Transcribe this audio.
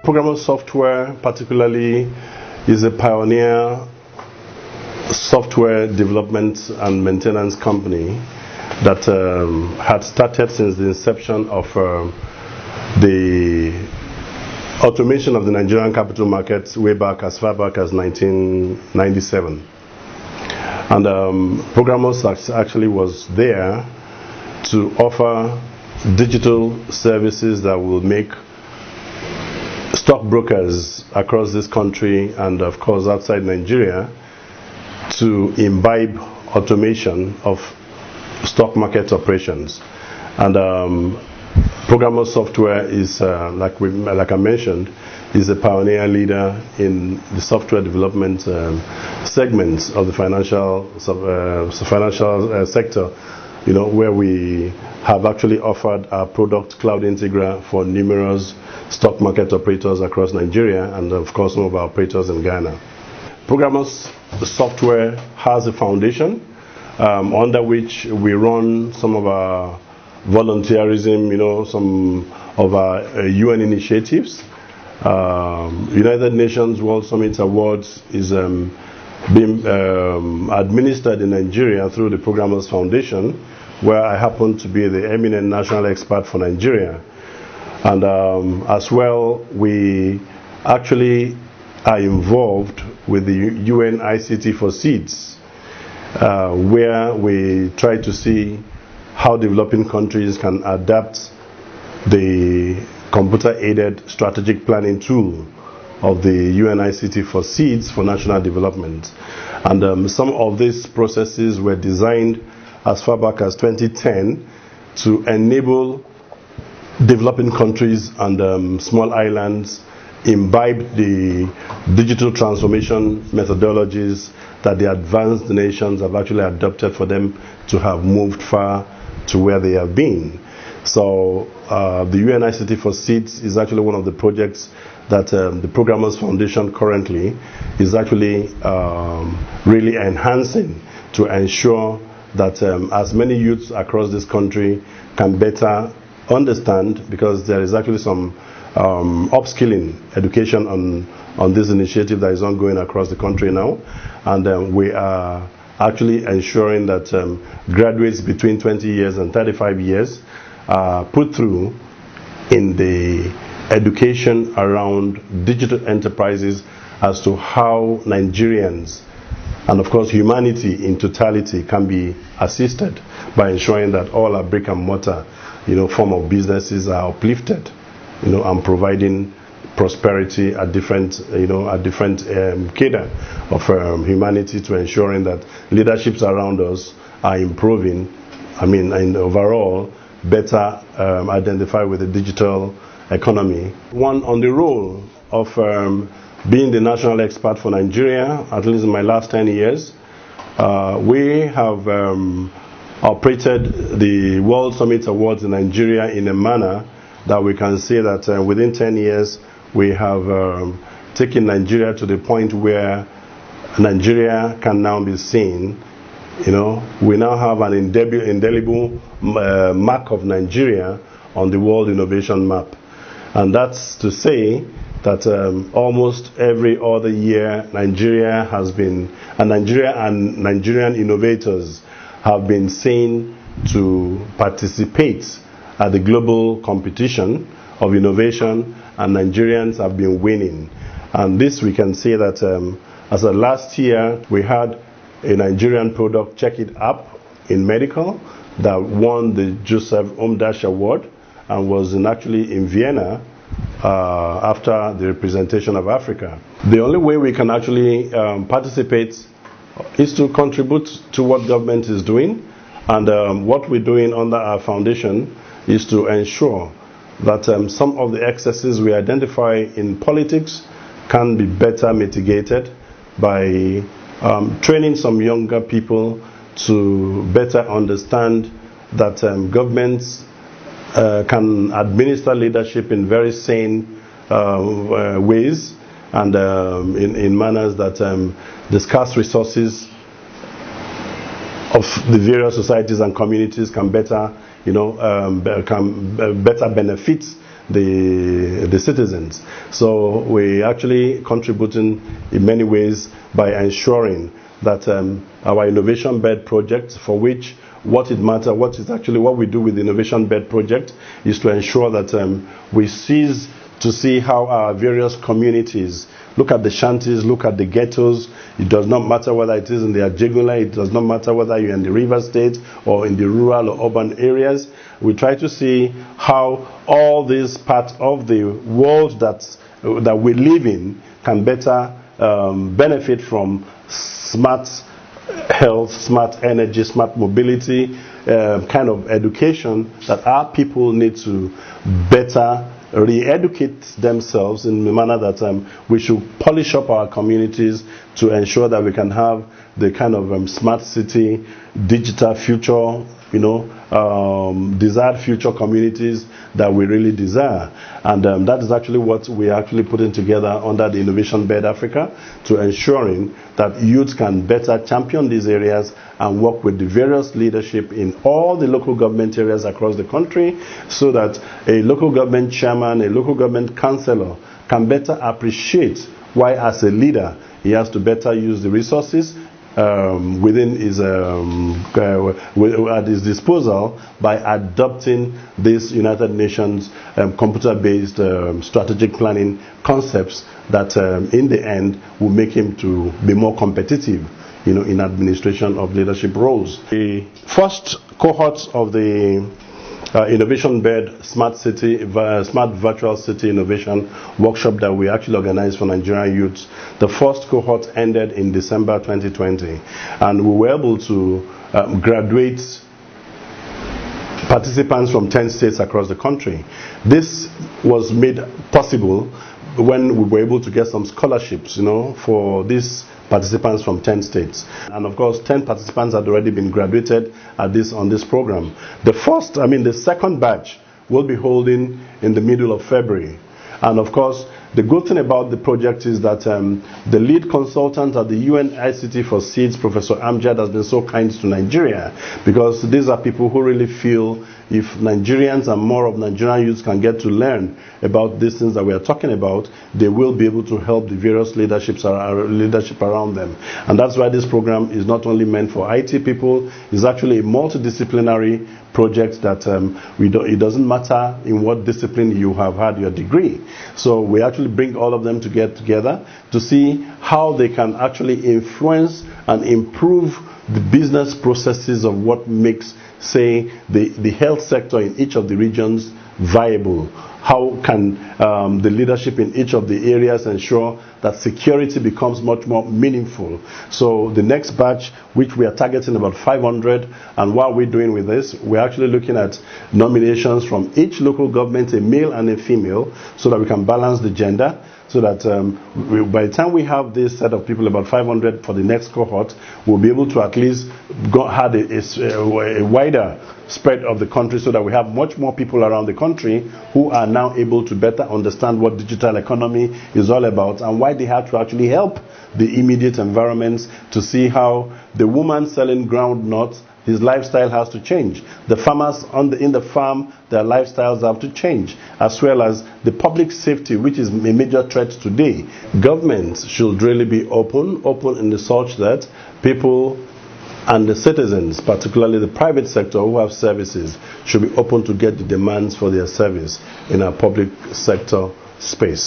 Programos software particularly is a pioneer software development and maintenance company that had started since the inception of the automation of the Nigerian capital markets way back as far back as 1997. And Programos actually was there to offer digital services that will make stockbrokers across this country and of course outside Nigeria to imbibe automation of stock market operations. And Programos software is, like I mentioned, is a pioneer leader in the software development segments of the financial sector, you know, where we have actually offered our product Cloud Integra for numerous stock market operators across Nigeria and of course some of our operators in Ghana. Programos software has a foundation under which we run some of our volunteerism, you know, some of our UN initiatives. United Nations World Summit Awards is being administered in Nigeria through the Programos Foundation, where I happen to be the eminent national expert for Nigeria. And as well, we actually are involved with the UN ICT for Seeds, where we try to see how developing countries can adapt the computer-aided strategic planning tool of the UN ICT for Seeds for national development. And some of these processes were designed as far back as 2010 to enable developing countries and small islands imbibe the digital transformation methodologies that the advanced nations have actually adopted for them to have moved far to where they have been. So the UN ICT for Seeds is actually one of the projects that the Programos Foundation currently is actually really enhancing to ensure that as many youths across this country can better understand, because there is actually some upskilling education on this initiative that is ongoing across the country now, and we are actually ensuring that graduates between 20 years and 35 years are put through in the education around digital enterprises as to how Nigerians and of course humanity in totality can be assisted by ensuring that all our brick and mortar, you know, form of businesses are uplifted, you know, and providing prosperity at different, you know, at different cadre of humanity, to ensuring that leaderships around us are improving. I mean, and overall better identify with the digital economy. One, on the role of being the national expert for Nigeria, at least in my last 10 years, we have operated the World Summit Awards in Nigeria in a manner that we can say that within 10 years we have taken Nigeria to the point where Nigeria can now be seen. You know, we now have an indelible mark of Nigeria on the World Innovation Map. And that's to say that almost every other year Nigeria has been, and Nigerian innovators have been seen to participate at the global competition of innovation, and Nigerians have been winning. And this, we can say that as of last year we had a Nigerian product, Check It Up, in medical that won the Joseph Omdash Award and was actually in Vienna after the representation of Africa. The only way we can actually participate is to contribute to what government is doing, and what we're doing under our foundation is to ensure that some of the excesses we identify in politics can be better mitigated by training some younger people to better understand that governments can administer leadership in very sane ways, and in manners that the scarce resources of the various societies and communities can better, you know, can better benefit the citizens. So we actually contributing in many ways by ensuring that our Innovation Bed project, for which what it matters, what we do with the Innovation Bed project is to ensure that we seize to see how our various communities, look at the shanties, look at the ghettos. It does not matter whether it is in the Ajegula, it does not matter whether you're in the River State or in the rural or urban areas. We try to see how all these parts of the world that we live in can better benefit from smart health, smart energy, smart mobility, kind of education that our people need to better re-educate themselves in the manner that we should polish up our communities to ensure that we can have the kind of smart city, digital future, desired future communities that we really desire. And that is actually what we are actually putting together under the Innvationbed.Afria, to ensuring that youth can better champion these areas and work with the various leadership in all the local government areas across the country, so that a local government chairman, a local government councillor can better appreciate why, as a leader, he has to better use the resources within his at his disposal by adopting this United Nations computer-based strategic planning concepts that in the end will make him to be more competitive in administration of leadership roles. The first cohort of the Innovation Bed Smart Virtual City Innovation Workshop that we actually organized for Nigerian youths, the first cohort ended in December 2020, and we were able to graduate participants from 10 states across the country. This was made possible when we were able to get some scholarships, for these participants from 10 states. And of course, 10 participants had already been graduated on this program. The second batch will be holding in the middle of February. And of course, the good thing about the project is that the lead consultant at the UN ICT for Seeds, Professor Amjad, has been so kind to Nigeria, because these are people who really feel if Nigerians and more of Nigerian youths can get to learn about these things that we are talking about, they will be able to help the various leadership around them. And that's why this program is not only meant for IT people, it's actually a multidisciplinary project that it doesn't matter in what discipline you have had your degree. So we actually bring all of them to get together to see how they can actually influence and improve the business processes of what makes, say, the health sector in each of the regions viable. How can the leadership in each of the areas ensure that security becomes much more meaningful? So the next batch, which we are targeting about 500, and what we're doing with this, we're actually looking at nominations from each local government, a male and a female, so that we can balance the gender, so that by the time we have this set of people, about 500 for the next cohort, we'll be able to at least have a wider spread of the country, so that we have much more people around the country who are now able to better understand what digital economy is all about and why they have to actually help the immediate environments, to see how the woman selling groundnuts, his lifestyle has to change. The farmers in the farm, their lifestyles have to change, as well as the public safety, which is a major threat today. Governments should really be open in the such that people and the citizens, particularly the private sector who have services, should be open to get the demands for their service in our public sector space.